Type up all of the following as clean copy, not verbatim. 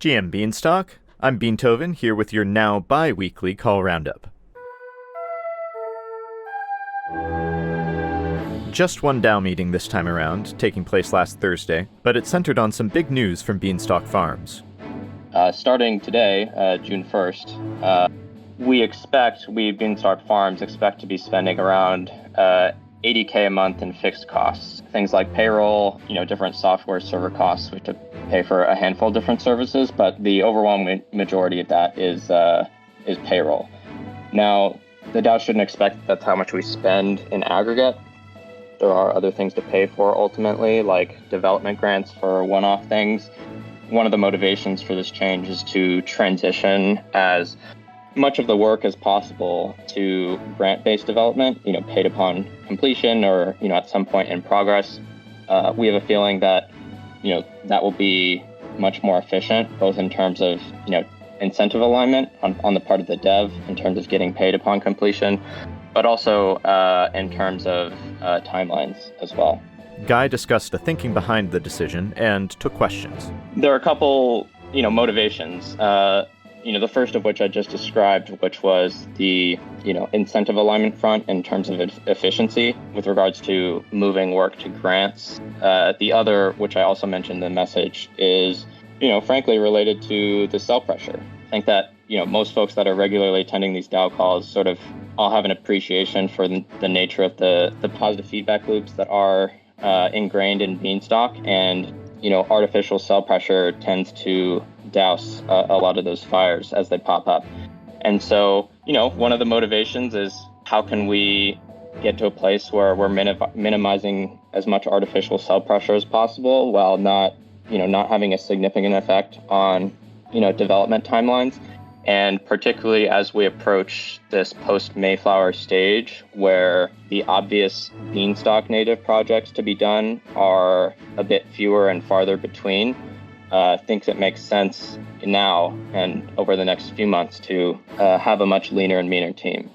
GM Beanstalk, I'm Beanthoven, here with your now bi-weekly call roundup. Just one DAO meeting this time around, taking place last Thursday, but it centered on some big news from Beanstalk Farms. Starting today, June 1st, we Beanstalk Farms expect to be spending around $80K a month in fixed costs. Things like payroll, different software server costs. We have to pay for a handful of different services, but the overwhelming majority of that is payroll. Now, the DAO shouldn't expect that's how much we spend in aggregate. There are other things to pay for ultimately, like development grants for one-off things. One of the motivations for this change is to transition as much of the work as possible to grant-based development, paid upon completion or, at some point in progress. We have a feeling that, that will be much more efficient, both in terms of, incentive alignment on the part of the dev in terms of getting paid upon completion, but also in terms of timelines as well. Guy discussed the thinking behind the decision and took questions. There are a couple, motivations. The first of which I just described, which was the, incentive alignment front in terms of efficiency with regards to moving work to grants. The other, which I also mentioned in the message, is, frankly related to the sell pressure. I think that, most folks that are regularly attending these DAO calls sort of all have an appreciation for the nature of the positive feedback loops that are ingrained in Beanstalk, and artificial sell pressure tends to douse a lot of those fires as they pop up. And so, one of the motivations is how can we get to a place where we're minimizing as much artificial sell pressure as possible while not having a significant effect on, development timelines. And particularly as we approach this post-Mayflower stage where the obvious Beanstalk native projects to be done are a bit fewer and farther between, thinks it makes sense now and over the next few months to have a much leaner and meaner team.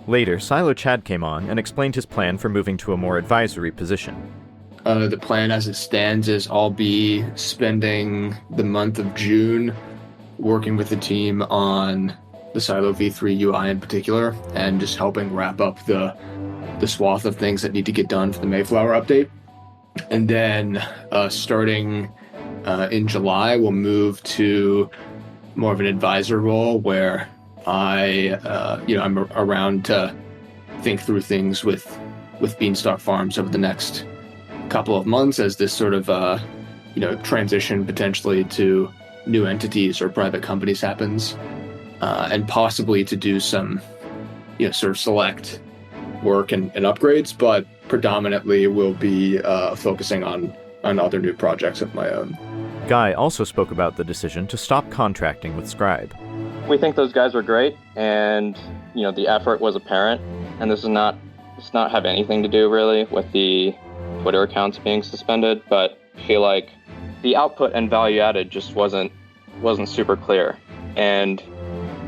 Later, Silo Chad came on and explained his plan for moving to a more advisory position. The plan as it stands is I'll be spending the month of June working with the team on the Silo V3 UI in particular, and just helping wrap up the swath of things that need to get done for the Mayflower update. And then starting in July, we'll move to more of an advisor role where I'm around to think through things with Beanstalk Farms over the next couple of months as this sort of transition potentially to new entities or private companies happens, and possibly to do some sort of select work and upgrades, but predominantly will be focusing on other new projects of my own. Guy also spoke about the decision to stop contracting with Scribe. We think those guys were great, and the effort was apparent, and this does not have anything to do really with the Twitter accounts being suspended, but I feel like the output and value added just wasn't super clear. And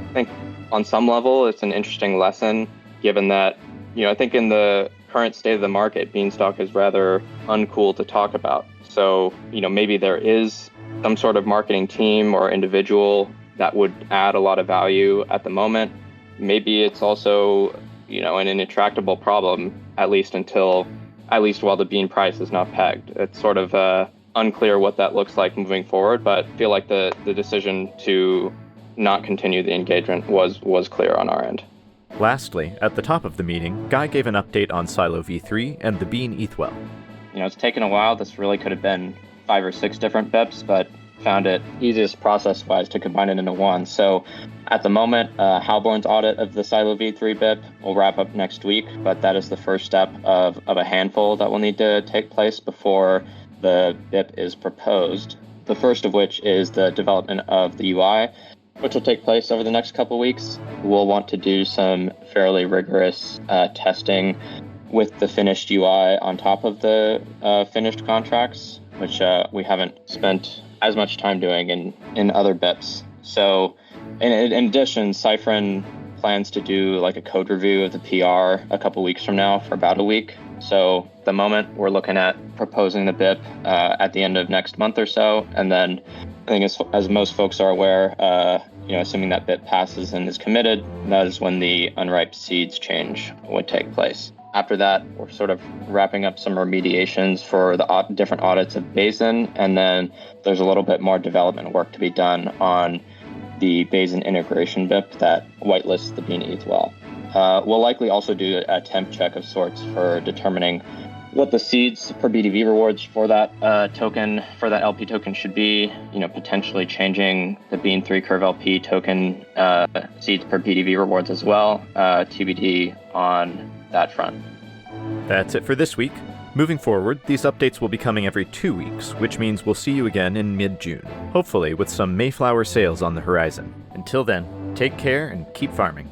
I think on some level it's an interesting lesson, given that I think in the current state of the market, Beanstalk is rather uncool to talk about. So maybe there is some sort of marketing team or individual that would add a lot of value at the moment. Maybe it's also an intractable problem, at least while the bean price is not pegged. It's sort of unclear what that looks like moving forward, but I feel like the decision to not continue the engagement was clear on our end. Lastly, at the top of the meeting, Guy gave an update on Silo V3 and the Bean ETHWell. It's taken a while. This really could have been 5 or 6 different BIPs, but found it easiest process-wise to combine it into one. So at the moment, Halborn's audit of the Silo V3 BIP will wrap up next week, but that is the first step of a handful that will need to take place before the BIP is proposed. The first of which is the development of the UI, which will take place over the next couple weeks. We'll want to do some fairly rigorous testing with the finished UI on top of the finished contracts, which we haven't spent as much time doing in other BIPs. So in addition, Cyphren plans to do like a code review of the PR a couple weeks from now for about a week. So at the moment, we're looking at proposing the BIP at the end of next month or so, and then I think as most folks are aware, assuming that bit passes and is committed, that is when the unripe seeds change would take place. After that, we're sort of wrapping up some remediations for the different audits of Bayesian, and then there's a little bit more development work to be done on the Bayesian integration BIP that whitelists the Bean ETH well. We'll likely also do a temp check of sorts for determining what the seeds per BDV rewards for that token, for that LP token should be, potentially changing the Bean3 Curve LP token seeds per BDV rewards as well, TBD on that front. That's it for this week. Moving forward, these updates will be coming every 2 weeks, which means we'll see you again in mid-June, hopefully with some Mayflower sales on the horizon. Until then, take care and keep farming.